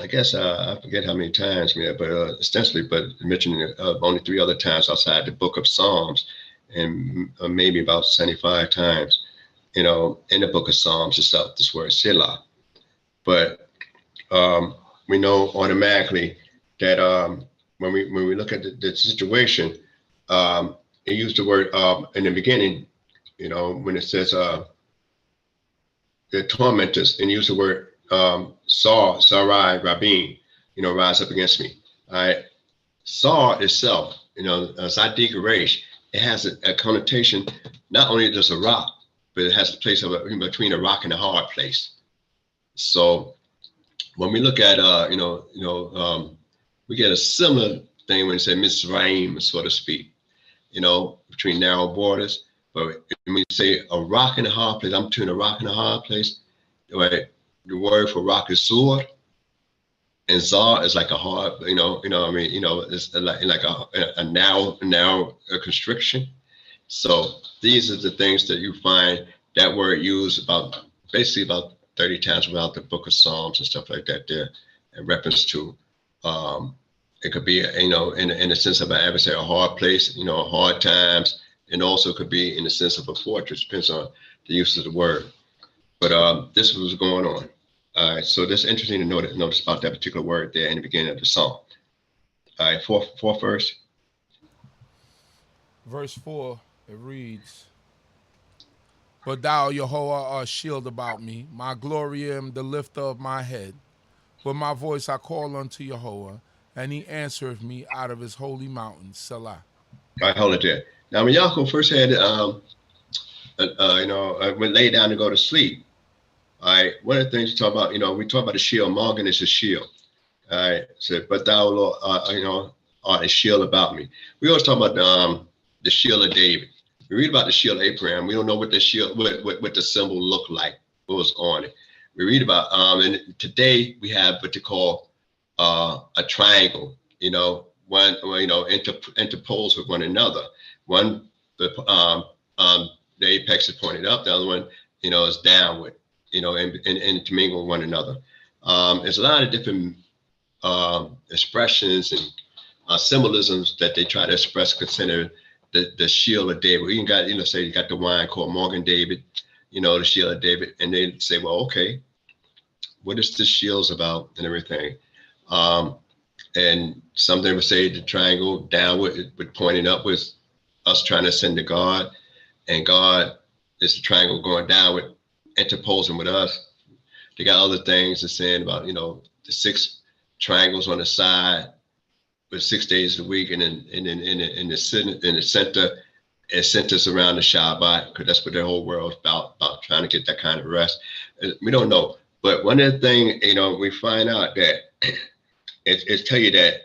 I guess I forget how many times, but ostensibly, but mentioned only 3 other times outside the book of Psalms, and maybe about 75 times, in the book of Psalms itself, this word Selah. But we know automatically that when we look at the situation, it used the word in the beginning, when it says the tormentors, and use the word Sarai, Rabin, rise up against me. All right. Saw itself, Zadik Resh, it has a connotation, not only just a rock, but it has a place between a rock and a hard place. So when we look at, we get a similar thing when we say Mizraim, so to speak, between narrow borders. But when we say a rock and a hard place, I'm between a rock and a hard place, right? The word for rock is sword, and Zar is like a hard, it's like a narrow constriction. So these are the things that you find that word used basically about 30 times throughout the book of Psalms and stuff like that there, in reference to, it could be, in the sense of an adversary, a hard place, hard times, and also could be in the sense of a fortress, depends on the use of the word. But this was going on. All right, so that's interesting to notice about that particular word there in the beginning of the song. All right, fourth verse. Verse 4, it reads, But thou, Yehovah, art a shield about me. My glory am the lifter of my head. With my voice I call unto Yehovah, and he answereth me out of his holy mountain, Selah. All right, hold it there. Now, when Yaakov first had, when lay down to go to sleep, all right, one of the things we talk about, we talk about the shield. Morgan is a shield. All right, so, but thou, Lord, art a shield about me. We always talk about the shield of David. We read about the shield of Abraham. We don't know what the shield, what the symbol looked like, what was on it. We read about, and today we have what they call a triangle, one, interposed with one another. One, the the apex is pointed up, the other one, is downward, and intermingle one another. There's a lot of different expressions and symbolisms that they try to express, consider the shield of David. You got, say you got the wine called Morgan David, the shield of David, and they say, well, okay, what is this shield's about and everything? And some of them would say the triangle downward, but pointing up was us trying to ascend to God, and God is the triangle going downward, interposing with us. They got other things they're saying about, the 6 triangles on the side with 6 days a week, and then in the center, it centers around the Shabbat, because that's what their whole world is about trying to get that kind of rest. We don't know, but one of the things, we find out that it tell you that,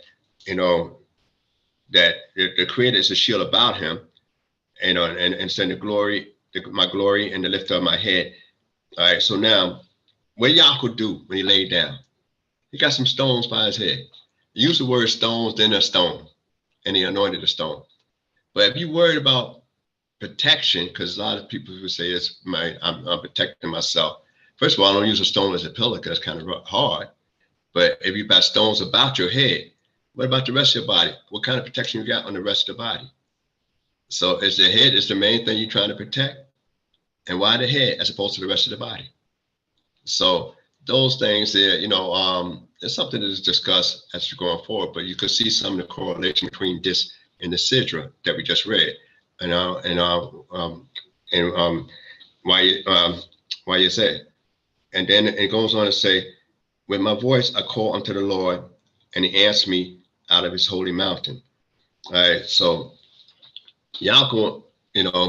that the Creator is a shield about him, and send the glory, my glory, and the lift of my head. All right, so now, what Yah could do when he laid down? He got some stones by his head. He used the word stones, then a stone, and he anointed a stone. But if you worried about protection, because a lot of people would say I'm protecting myself. First of all, I don't use a stone as a pillar, because it's kind of hard. But if you've got stones about your head, what about the rest of your body? What kind of protection you got on the rest of the body? So is the head is the main thing you're trying to protect? And why the head as opposed to the rest of the body? So those things there, it's something that is discussed as you're going forward, but you could see some of the correlation between this and the Sidra that we just read, why you say. And then it goes on to say, with my voice I call unto the Lord, and he answered me out of his holy mountain. All right, so Yaakov,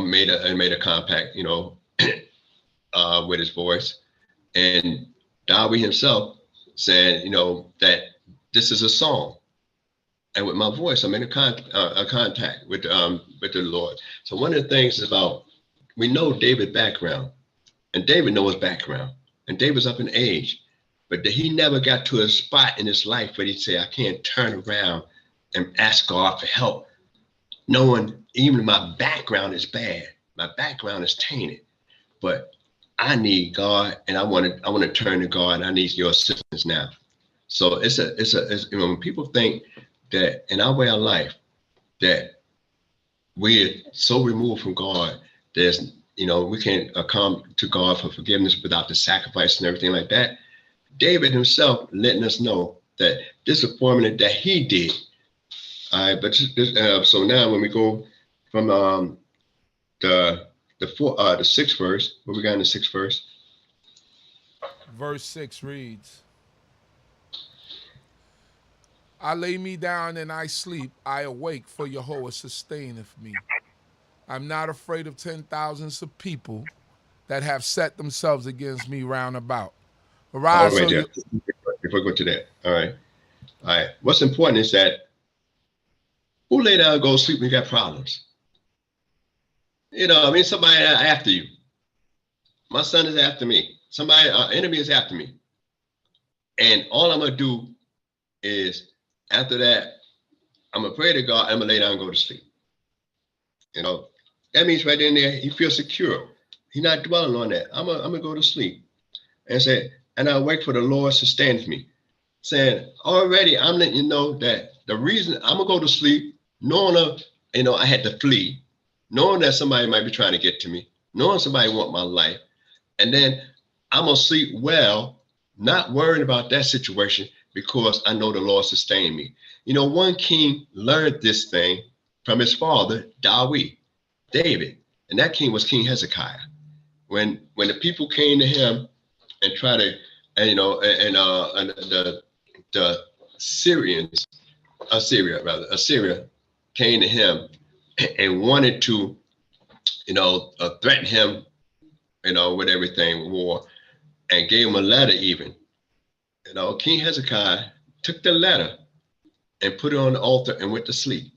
made a compact, with his voice, and David himself said, that this is a song, and with my voice I made a contact with the Lord. So one of the things is about, we know David's background, and David knows his background, and David's up in age, but he never got to a spot in his life where he'd say, I can't turn around and ask God for help, knowing even my background is bad, my background is tainted, but I need God, and I want to turn to God. I need your assistance now. So it's when people think that in our way of life that we're so removed from God, there's we can't come to God for forgiveness without the sacrifice and everything like that. David himself letting us know that this is a formula that he did. All right, but so now when we go from the 6th verse, what we got in the 6th verse? Verse 6 reads, I lay me down and I sleep, I awake, for Yehovah sustaineth me. I'm not afraid of 10,000s of people that have set themselves against me round about. Arise, before we go to that, all right. What's important is that who lay down and go to sleep when you got problems? Somebody after you. My son is after me. Somebody, enemy is after me. And all I'm going to do is, after that, I'm going to pray to God, I'm going to lay down and go to sleep. That means right in there, he feels secure. He's not dwelling on that. I'm going to go to sleep. And say, and I wait for the Lord sustains me. Saying, already, I'm letting you know that the reason I'm going to go to sleep, knowing, I had to flee, knowing that somebody might be trying to get to me, knowing somebody want my life, and then I'm going to sleep well, not worrying about that situation because I know the Lord sustained me. One king learned this thing from his father, David, and that king was King Hezekiah. When the people came to him and tried to, the Assyria came to him and wanted to, threaten him, with everything, war, and gave him a letter even. King Hezekiah took the letter and put it on the altar and went to sleep.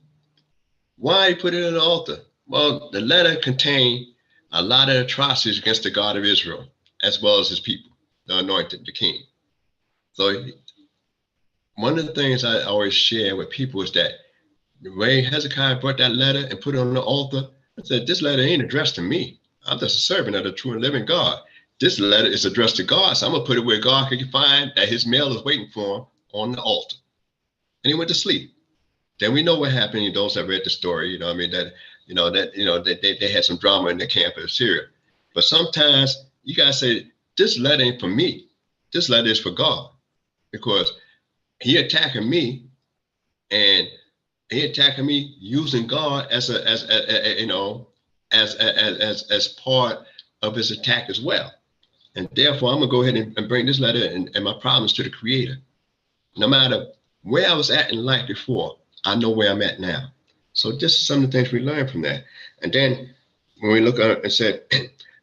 Why he put it on the altar? Well, the letter contained a lot of atrocities against the God of Israel, as well as his people, the anointed, the king. So one of the things I always share with people is that the way Hezekiah brought that letter and put it on the altar, I said, this letter ain't addressed to me. I'm just a servant of the true and living God. This letter is addressed to God, so I'm going to put it where God can find that his mail is waiting for him on the altar. And he went to sleep. Then we know what happened. Those that read the story, you know what I mean, that they had some drama in the camp of Syria. But sometimes you got to say, this letter ain't for me. This letter is for God, because he attacking me, and he attacking me using God as part of his attack as well. And therefore, I'm gonna go ahead and bring this letter and my problems to the Creator. No matter where I was at in life before, I know where I'm at now. So this is some of the things we learned from that. And then when we look at it and said,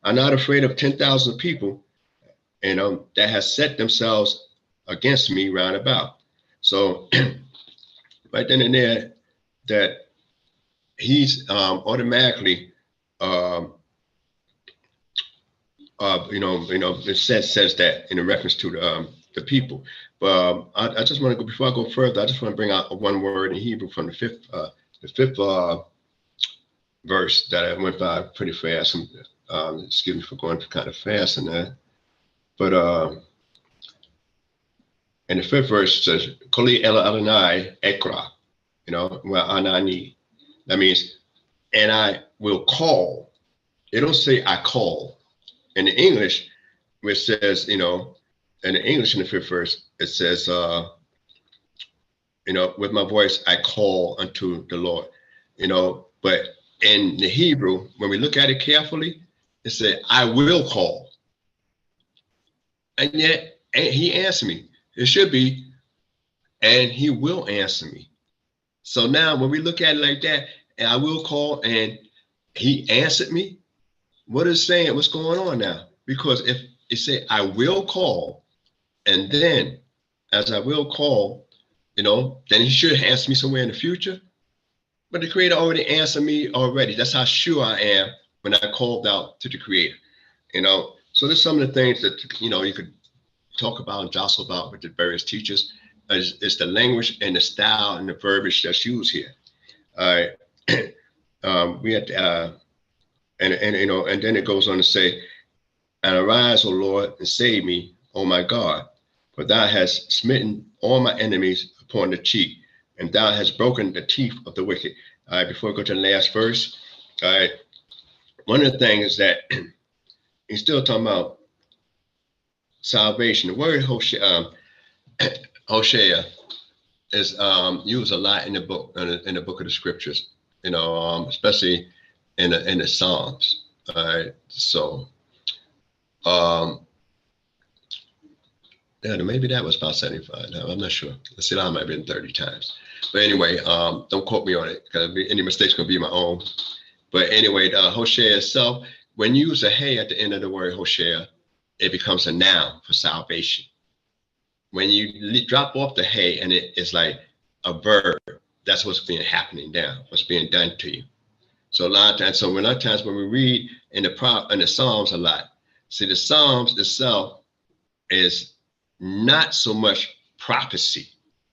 I'm not afraid of 10,000 people, that has set themselves against me round about. So right then and there, that he's automatically, it says that in reference to the people. But I just want to go, before I go further, I just want to bring out one word in Hebrew from the fifth verse that I went by pretty fast. Excuse me for going kind of fast in that. But in the fifth verse, it says, Koli el Adonai ekra, well, anani. That means, and I will call. It don't say I call. In the English, which says, in the English in the fifth verse, it says, with my voice, I call unto the Lord, but in the Hebrew, when we look at it carefully, it said, I will call. And yet, he answered me. It should be, and he will answer me. So now when we look at it like that, and I will call and he answered me, what is saying? What's going on now? Because if it say, I will call, and then as I will call, then he should answer me somewhere in the future. But the Creator already answered me already. That's how sure I am when I called out to the Creator, So there's some of the things that, you could talk about and jostle about with the various teachers. Is the language and the style and the verbiage that's used here. All right. We had and then it goes on to say, and arise, O Lord, and save me, O my God, for thou hast smitten all my enemies upon the cheek, and thou hast broken the teeth of the wicked. All right, before I go to the last verse, all right, one of the things is that he's still talking about salvation. The word Hosea is used a lot in the book of the scriptures, especially in the Psalms. All right, so maybe that was about 75. No, I'm not sure. The Selah might have been 30 times. But anyway, don't quote me on it, because any mistakes gonna be my own. But anyway, Hosea itself, when you use a hey at the end of the word Hosea, it becomes a noun for salvation. When you drop off the hey and it is like a verb, that's what's being happening down, what's being done to you. So a lot of times, when we read in the Psalms a lot, see, the Psalms itself is not so much prophecy,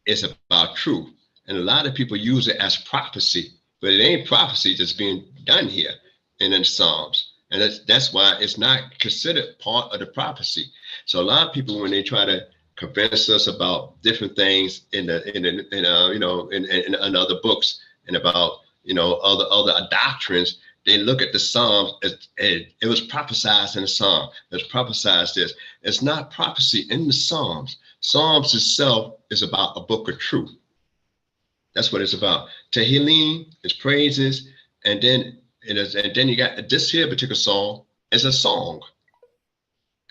it's about truth. And a lot of people use it as prophecy, but it ain't prophecy that's being done here in the Psalms. And that's why it's not considered part of the prophecy. So a lot of people, when they try to convince us about different things in other books and about other doctrines, they look at the Psalms as it was prophesied in the Psalm. It's prophesied this. It's not prophecy in the Psalms. Psalms itself is about a book of truth. That's what it's about. Tehillim is praises, and then you got this here particular song is a song.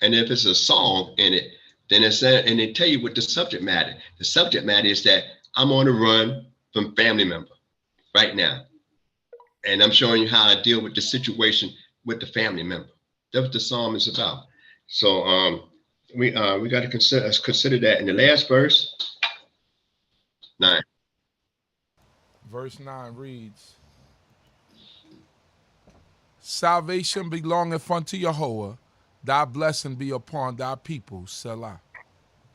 And if it's a song in it, then it's and they tell you what the subject matter. The subject matter is that I'm on the run from family member right now, and I'm showing you how I deal with the situation with the family member. That's what the psalm is about. So we got to consider that in the last verse 9. Verse 9 reads, salvation belongeth unto Yehovah, thy blessing be upon thy people, Selah.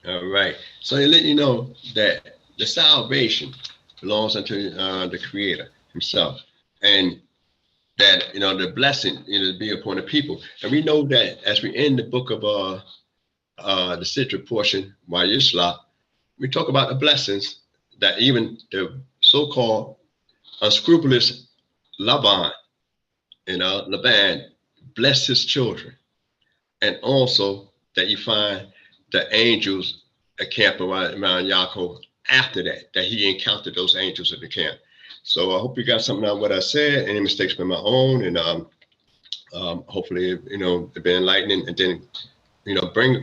All right. So they let you know that the salvation belongs unto the Creator himself. And that, the blessing, be upon the people. And we know that as we end the book of the citric portion, YAH, we talk about the blessings that even the so-called unscrupulous Laban, Laban blessed his children. And also that you find the angels camp around Yaakov after that he encountered those angels in the camp. So I hope you got something out of what I said. Any mistakes been my own, and hopefully, they've been enlightening. And then,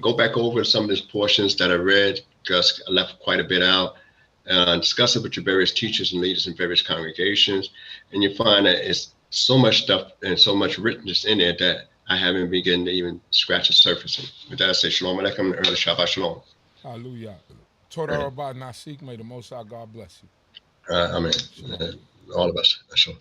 go back over some of these portions that I read, because I left quite a bit out. Discuss it with your various teachers and leaders in various congregations, and you find that it's so much stuff and so much richness in there that I haven't begun to even scratch the surface. And with that, I say Shalom Aleichem, early Shabbat Shalom. Hallelujah. Torah about Nasik, may the Most High God bless you. Amen. All of us. Shalom.